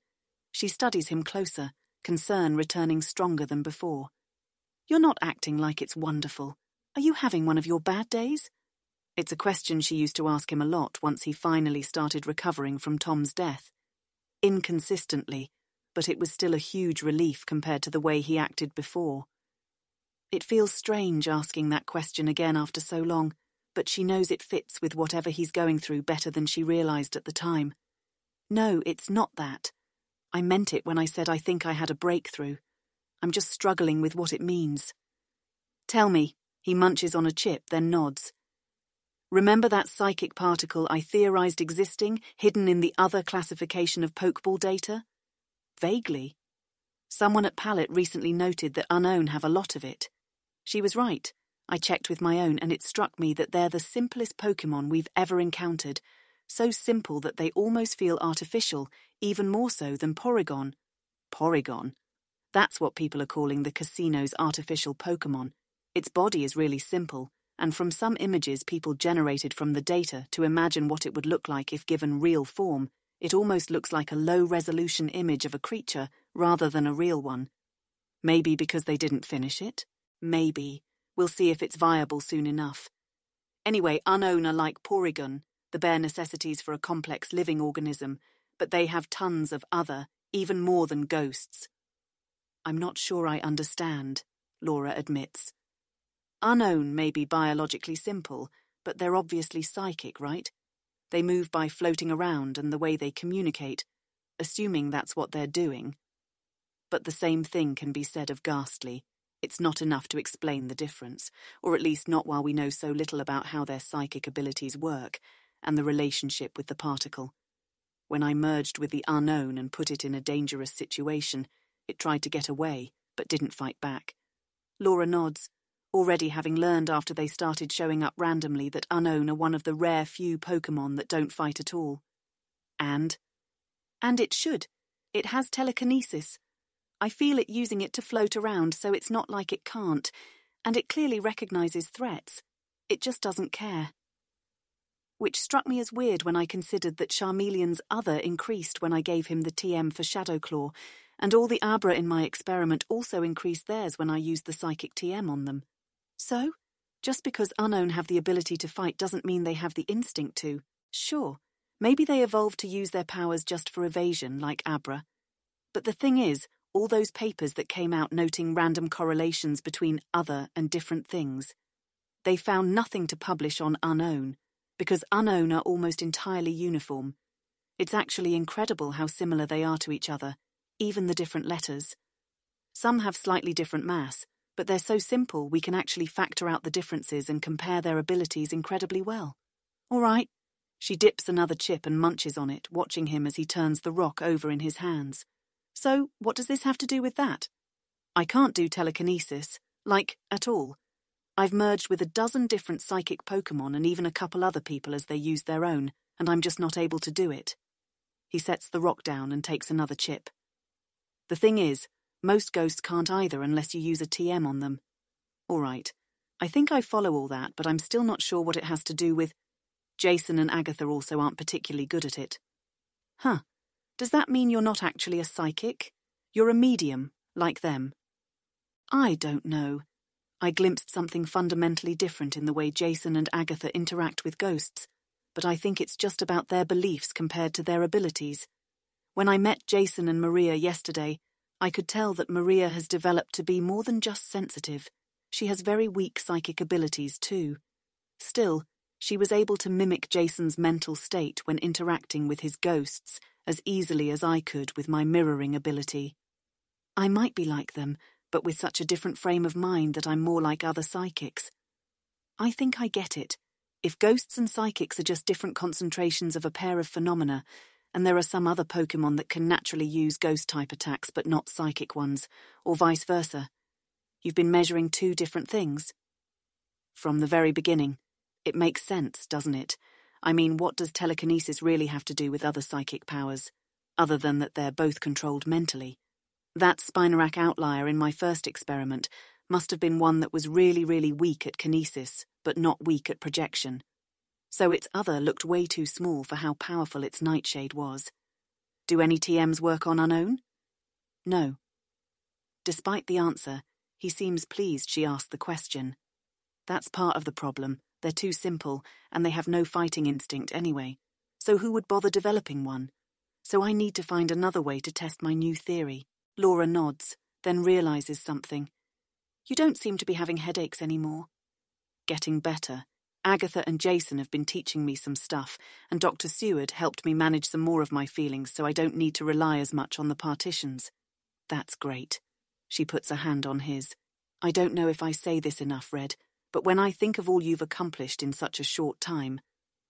She studies him closer, concern returning stronger than before. You're not acting like it's wonderful. Are you having one of your bad days? It's a question she used to ask him a lot once he finally started recovering from Tom's death. Inconsistently, but it was still a huge relief compared to the way he acted before. It feels strange asking that question again after so long, but she knows it fits with whatever he's going through better than she realized at the time. No, it's not that. I meant it when I said I think I had a breakthrough. I'm just struggling with what it means. Tell me. He munches on a chip, then nods. Remember that psychic particle I theorized existing, hidden in the other classification of Pokeball data? Vaguely. Someone at Palette recently noted that Unown have a lot of it. She was right. I checked with my own, and it struck me that they're the simplest Pokemon we've ever encountered. So simple that they almost feel artificial, even more so than Porygon. Porygon? That's what people are calling the casino's artificial Pokemon. Its body is really simple, and from some images people generated from the data to imagine what it would look like if given real form, it almost looks like a low-resolution image of a creature rather than a real one. Maybe because they didn't finish it? Maybe. We'll see if it's viable soon enough. Anyway, Unown are like Porygon, the bare necessities for a complex living organism, but they have tons of other, even more than ghosts. I'm not sure I understand, Laura admits. Unown may be biologically simple, but they're obviously psychic, right? They move by floating around and the way they communicate, assuming that's what they're doing. But the same thing can be said of Ghastly. It's not enough to explain the difference, or at least not while we know so little about how their psychic abilities work and the relationship with the particle. When I merged with the Unown and put it in a dangerous situation, it tried to get away, but didn't fight back. Laura nods, already having learned after they started showing up randomly that Unown are one of the rare few Pokemon that don't fight at all. And it should. It has telekinesis. I feel it using it to float around, so it's not like it can't, and it clearly recognizes threats. It just doesn't care. Which struck me as weird when I considered that Charmeleon's other increased when I gave him the TM for Shadowclaw, and all the Abra in my experiment also increased theirs when I used the Psychic TM on them. So, just because Unown have the ability to fight doesn't mean they have the instinct to. Sure, maybe they evolved to use their powers just for evasion, like Abra. But the thing is, all those papers that came out noting random correlations between other and different things, they found nothing to publish on Unown, because Unown are almost entirely uniform. It's actually incredible how similar they are to each other, even the different letters. Some have slightly different mass, but they're so simple we can actually factor out the differences and compare their abilities incredibly well. All right. She dips another chip and munches on it, watching him as he turns the rock over in his hands. So, what does this have to do with that? I can't do telekinesis, at all. I've merged with a dozen different psychic Pokemon and even a couple other people as they use their own, and I'm just not able to do it. He sets the rock down and takes another chip. The thing is, most ghosts can't either unless you use a TM on them. All right, I think I follow all that, but I'm still not sure what it has to do with... Jason and Agatha also aren't particularly good at it. Huh. Does that mean you're not actually a psychic? You're a medium, like them? I don't know. I glimpsed something fundamentally different in the way Jason and Agatha interact with ghosts, but I think it's just about their beliefs compared to their abilities. When I met Jason and Maria yesterday, I could tell that Maria has developed to be more than just sensitive. She has very weak psychic abilities too. Still, she was able to mimic Jason's mental state when interacting with his ghosts as easily as I could with my mirroring ability. I might be like them, but with such a different frame of mind that I'm more like other psychics. I think I get it. If ghosts and psychics are just different concentrations of a pair of phenomena, and there are some other Pokemon that can naturally use ghost-type attacks but not psychic ones, or vice versa. You've been measuring two different things? From the very beginning. It makes sense, doesn't it? I mean, what does telekinesis really have to do with other psychic powers, other than that they're both controlled mentally? That Spinarak outlier in my first experiment must have been one that was really, really weak at kinesis, but not weak at projection. So its other looked way too small for how powerful its nightshade was. Do any TMs work on Unown? No. Despite the answer, he seems pleased she asked the question. That's part of the problem. They're too simple, and they have no fighting instinct anyway. So who would bother developing one? So I need to find another way to test my new theory. Laura nods, then realizes something. You don't seem to be having headaches anymore. Getting better. Agatha and Jason have been teaching me some stuff, and Dr. Seward helped me manage some more of my feelings so I don't need to rely as much on the partitions. That's great. She puts a hand on his. I don't know if I say this enough, Red, But when I think of all you've accomplished in such a short time,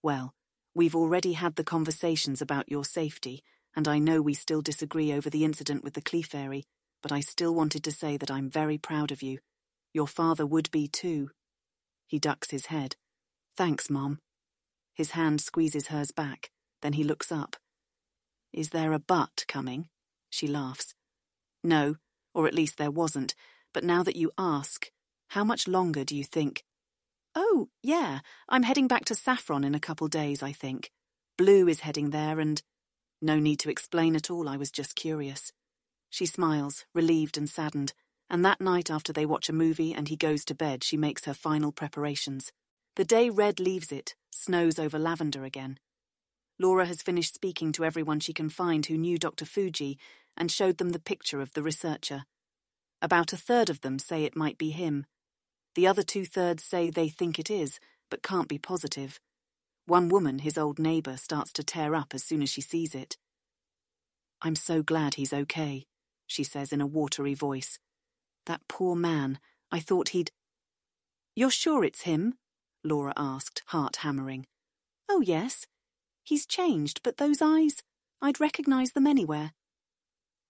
well, we've already had the conversations about your safety, and I know we still disagree over the incident with the Clefairy, but I still wanted to say that I'm very proud of you. Your father would be too. He ducks his head. Thanks, Mom. His hand squeezes hers back, then he looks up. Is there a but coming? She laughs. No, or at least there wasn't, but now that you ask, how much longer do you think? Oh, yeah, I'm heading back to Saffron in a couple days, I think. Blue is heading there and... No need to explain at all, I was just curious. She smiles, relieved and saddened, and that night after they watch a movie and he goes to bed, she makes her final preparations. The day Red leaves it, snows over Lavender again. Laura has finished speaking to everyone she can find who knew Dr. Fuji and showed them the picture of the researcher. About a third of them say it might be him. The other 2/3 say they think it is, but can't be positive. One woman, his old neighbour, starts to tear up as soon as she sees it. I'm so glad he's okay, she says in a watery voice. That poor man, I thought he'd... You're sure it's him? Laura asked, heart hammering. Oh, yes. He's changed, but those eyes, I'd recognise them anywhere.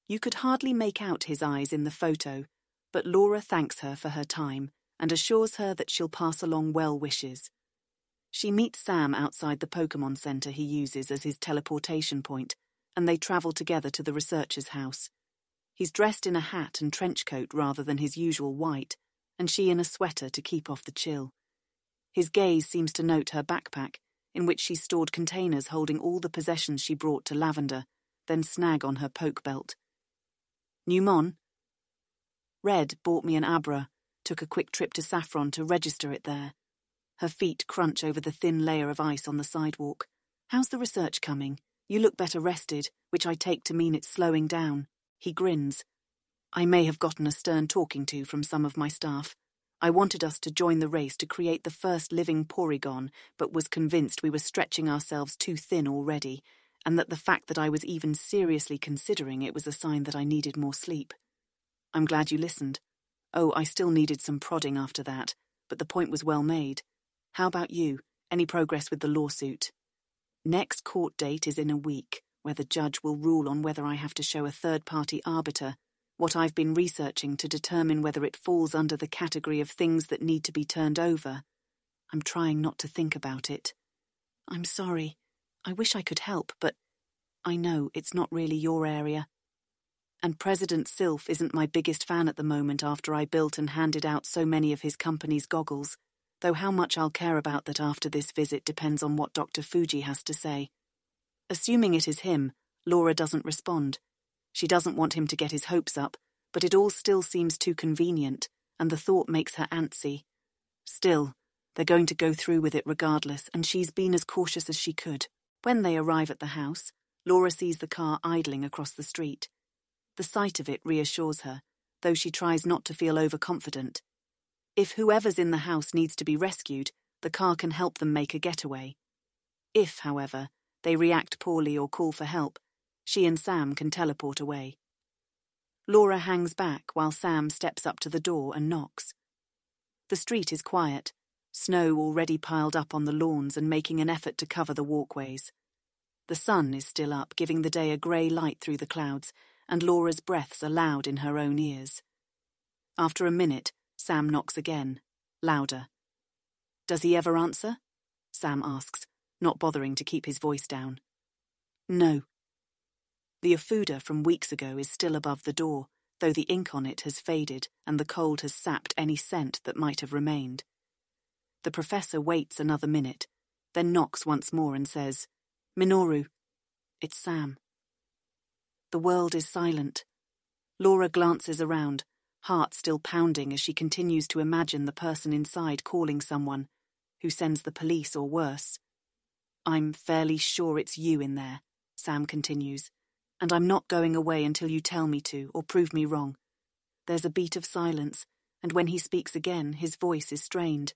You could hardly make out his eyes in the photo, but Laura thanks her for her time and assures her that she'll pass along well wishes. She meets Sam outside the Pokémon Center he uses as his teleportation point, and they travel together to the researcher's house. He's dressed in a hat and trench coat rather than his usual white, and she in a sweater to keep off the chill. His gaze seems to note her backpack, in which she stored containers holding all the possessions she brought to Lavender, then snag on her poke belt. New Mon? Red bought me an Abra, took a quick trip to Saffron to register it there. Her feet crunch over the thin layer of ice on the sidewalk. How's the research coming? You look better rested, which I take to mean it's slowing down. He grins. I may have gotten a stern talking to from some of my staff. I wanted us to join the race to create the first living Porygon, but was convinced we were stretching ourselves too thin already, and that the fact that I was even seriously considering it was a sign that I needed more sleep. I'm glad you listened. Oh, I still needed some prodding after that, but the point was well made. How about you? Any progress with the lawsuit? Next court date is in a week, where the judge will rule on whether I have to show a third-party arbiter, what I've been researching to determine whether it falls under the category of things that need to be turned over. I'm trying not to think about it. I'm sorry. I wish I could help, but I know it's not really your area. And President Sylph isn't my biggest fan at the moment after I built and handed out so many of his company's goggles, though how much I'll care about that after this visit depends on what Dr. Fuji has to say. Assuming it is him, Laura doesn't respond. She doesn't want him to get his hopes up, but it all still seems too convenient, and the thought makes her antsy. Still, they're going to go through with it regardless, and she's been as cautious as she could. When they arrive at the house, Laura sees the car idling across the street. The sight of it reassures her, though she tries not to feel overconfident. If whoever's in the house needs to be rescued, the car can help them make a getaway. If, however, they react poorly or call for help, she and Sam can teleport away. Laura hangs back while Sam steps up to the door and knocks. The street is quiet, snow already piled up on the lawns and making an effort to cover the walkways. The sun is still up, giving the day a grey light through the clouds, and Laura's breaths are loud in her own ears. After a minute, Sam knocks again, louder. Does he ever answer? Sam asks, not bothering to keep his voice down. No. The Afuda from weeks ago is still above the door, though the ink on it has faded and the cold has sapped any scent that might have remained. The professor waits another minute, then knocks once more and says, Minoru. It's Sam. The world is silent. Laura glances around, heart still pounding as she continues to imagine the person inside calling someone, who sends the police or worse. I'm fairly sure it's you in there, Sam continues, and I'm not going away until you tell me to or prove me wrong. There's a beat of silence, and when he speaks again, his voice is strained.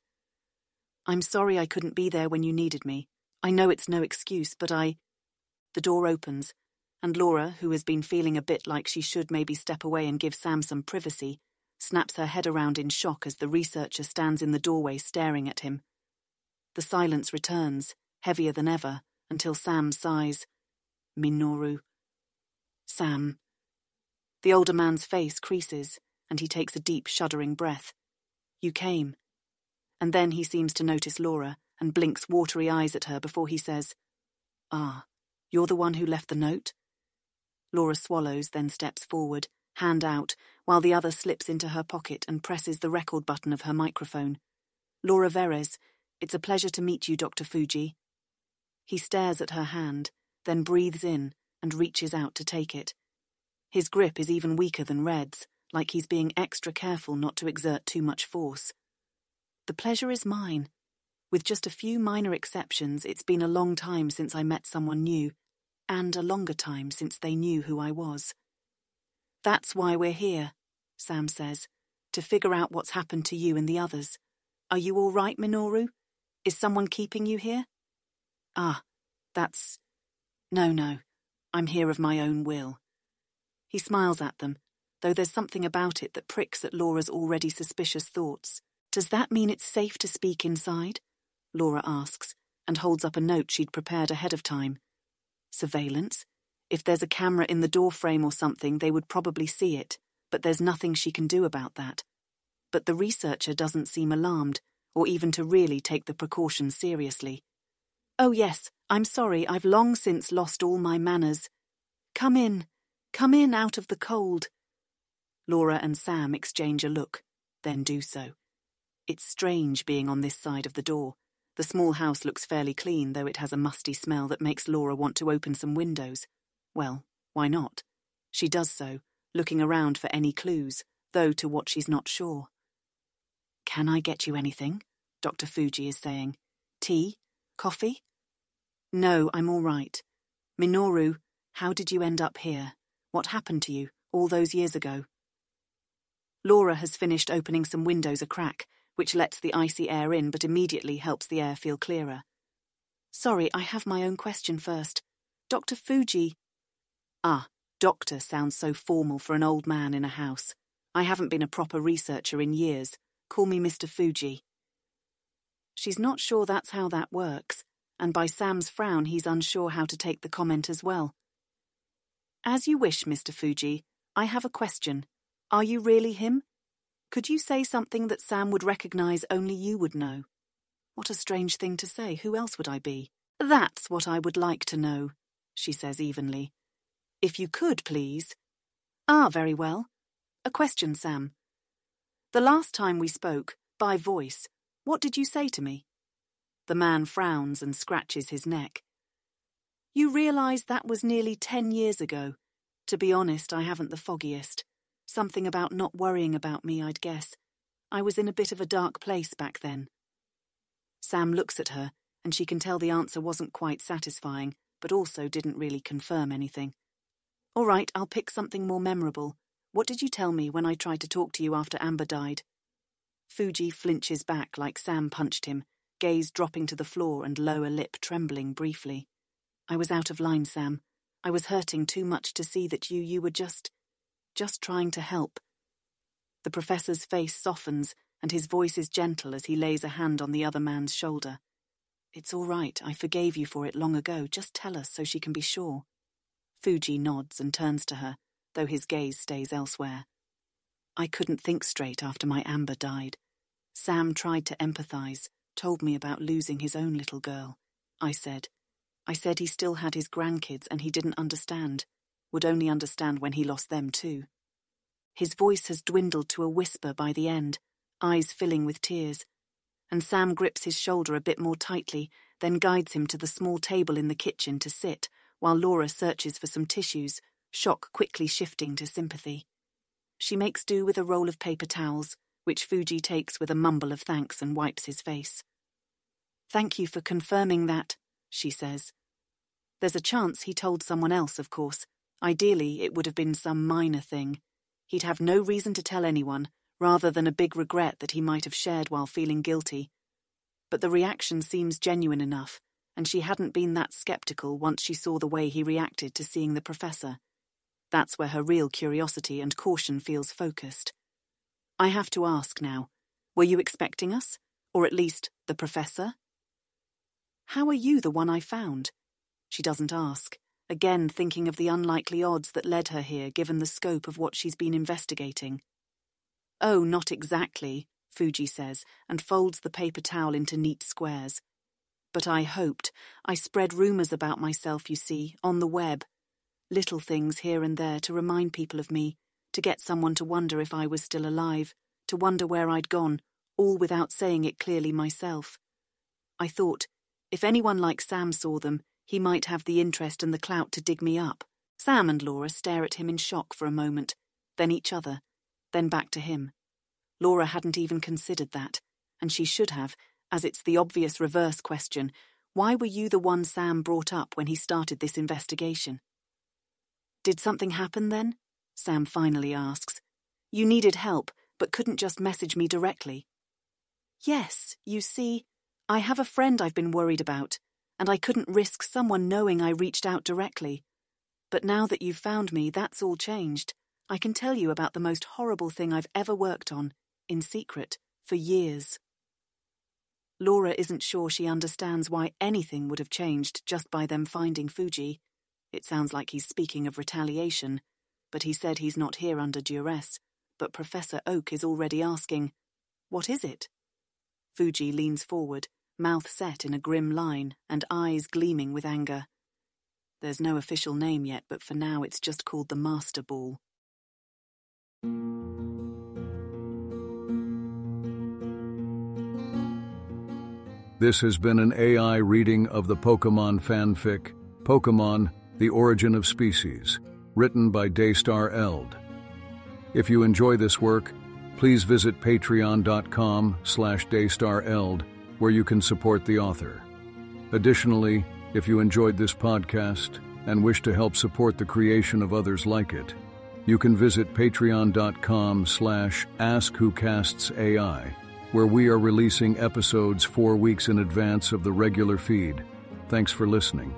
I'm sorry I couldn't be there when you needed me. I know it's no excuse, but The door opens, and Laura, who has been feeling a bit like she should maybe step away and give Sam some privacy, snaps her head around in shock as the researcher stands in the doorway staring at him. The silence returns, heavier than ever, until Sam sighs. Minoru. Sam. The older man's face creases, and he takes a deep, shuddering breath. You came. And then he seems to notice Laura and blinks watery eyes at her before he says, Ah, you're the one who left the note? Laura swallows, then steps forward, hand out, while the other slips into her pocket and presses the record button of her microphone. Laura Verez, it's a pleasure to meet you, Dr. Fuji. He stares at her hand, then breathes in and reaches out to take it. His grip is even weaker than Red's, like he's being extra careful not to exert too much force. The pleasure is mine. With just a few minor exceptions, it's been a long time since I met someone new, and a longer time since they knew who I was. That's why we're here, Sam says, to figure out what's happened to you and the others. Are you all right, Minoru? Is someone keeping you here? Ah, that's... No, I'm here of my own will. He smiles at them, though there's something about it that pricks at Laura's already suspicious thoughts. Does that mean it's safe to speak inside? Laura asks, and holds up a note she'd prepared ahead of time. Surveillance? If there's a camera in the doorframe or something, they would probably see it, but there's nothing she can do about that. But the researcher doesn't seem alarmed, or even to really take the precautions seriously. Oh yes, I'm sorry, I've long since lost all my manners. Come in out of the cold. Laura and Sam exchange a look, then do so. It's strange being on this side of the door. The small house looks fairly clean, though it has a musty smell that makes Laura want to open some windows. Well, why not? She does so, looking around for any clues, though to what she's not sure. Can I get you anything? Dr. Fuji is saying. Tea? Coffee? No, I'm all right. Minoru, how did you end up here? What happened to you all those years ago? Laura has finished opening some windows a crack, which lets the icy air in but immediately helps the air feel clearer. Sorry, I have my own question first. Dr. Fuji... Ah, doctor sounds so formal for an old man in a house. I haven't been a proper researcher in years. Call me Mr. Fuji. She's not sure that's how that works, and by Sam's frown he's unsure how to take the comment as well. As you wish, Mr. Fuji. I have a question. Are you really him? Could you say something that Sam would recognize only you would know? What a strange thing to say. Who else would I be? That's what I would like to know, she says evenly. If you could, please. Ah, very well. A question, Sam. The last time we spoke, by voice, what did you say to me? The man frowns and scratches his neck. You realize that was nearly 10 years ago. To be honest, I haven't the foggiest. Something about not worrying about me, I'd guess. I was in a bit of a dark place back then. Sam looks at her, and she can tell the answer wasn't quite satisfying, but also didn't really confirm anything. All right, I'll pick something more memorable. What did you tell me when I tried to talk to you after Amber died? Fuji flinches back like Sam punched him, gaze dropping to the floor and lower lip trembling briefly. I was out of line, Sam. I was hurting too much to see that you were just trying to help. The professor's face softens and his voice is gentle as he lays a hand on the other man's shoulder. It's all right, I forgave you for it long ago. Just tell us so she can be sure. Fuji nods and turns to her, though his gaze stays elsewhere. I couldn't think straight after my Amber died. Sam tried to empathize, told me about losing his own little girl. I said he still had his grandkids and he didn't understand, would only understand when he lost them too. His voice has dwindled to a whisper by the end, eyes filling with tears, and Sam grips his shoulder a bit more tightly, then guides him to the small table in the kitchen to sit, while Laura searches for some tissues, shock quickly shifting to sympathy. She makes do with a roll of paper towels, which Fuji takes with a mumble of thanks and wipes his face. Thank you for confirming that, she says. There's a chance he told someone else, of course. Ideally, it would have been some minor thing. He'd have no reason to tell anyone, rather than a big regret that he might have shared while feeling guilty. But the reaction seems genuine enough, and she hadn't been that skeptical once she saw the way he reacted to seeing the professor. That's where her real curiosity and caution feels focused. I have to ask now. Were you expecting us? Or at least the professor? How are you the one I found? She doesn't ask, again thinking of the unlikely odds that led her here given the scope of what she's been investigating. Oh, not exactly, Fuji says, and folds the paper towel into neat squares. But I hoped. I spread rumours about myself, you see, on the web. Little things here and there to remind people of me, to get someone to wonder if I was still alive, to wonder where I'd gone, all without saying it clearly myself. I thought, if anyone like Sam saw them, he might have the interest and the clout to dig me up. Sam and Laura stare at him in shock for a moment, then each other, then back to him. Laura hadn't even considered that, and she should have, as it's the obvious reverse question. Why were you the one Sam brought up when he started this investigation? Did something happen then? Sam finally asks. You needed help, but couldn't just message me directly. Yes, you see, I have a friend I've been worried about, and I couldn't risk someone knowing I reached out directly. But now that you've found me, that's all changed. I can tell you about the most horrible thing I've ever worked on, in secret, for years. Laura isn't sure she understands why anything would have changed just by them finding Fuji. It sounds like he's speaking of retaliation, but he said he's not here under duress. But Professor Oak is already asking, what is it? Fuji leans forward, mouth set in a grim line and eyes gleaming with anger. There's no official name yet, but for now it's just called the Master Ball. This has been an AI reading of the Pokemon fanfic, Pokemon, The Origin of Species, written by Daystar Eld. If you enjoy this work, please visit patreon.com/daystareld, where you can support the author. Additionally, if you enjoyed this podcast and wish to help support the creation of others like it, you can visit patreon.com/askwhocastsai, where we are releasing episodes 4 weeks in advance of the regular feed. Thanks for listening.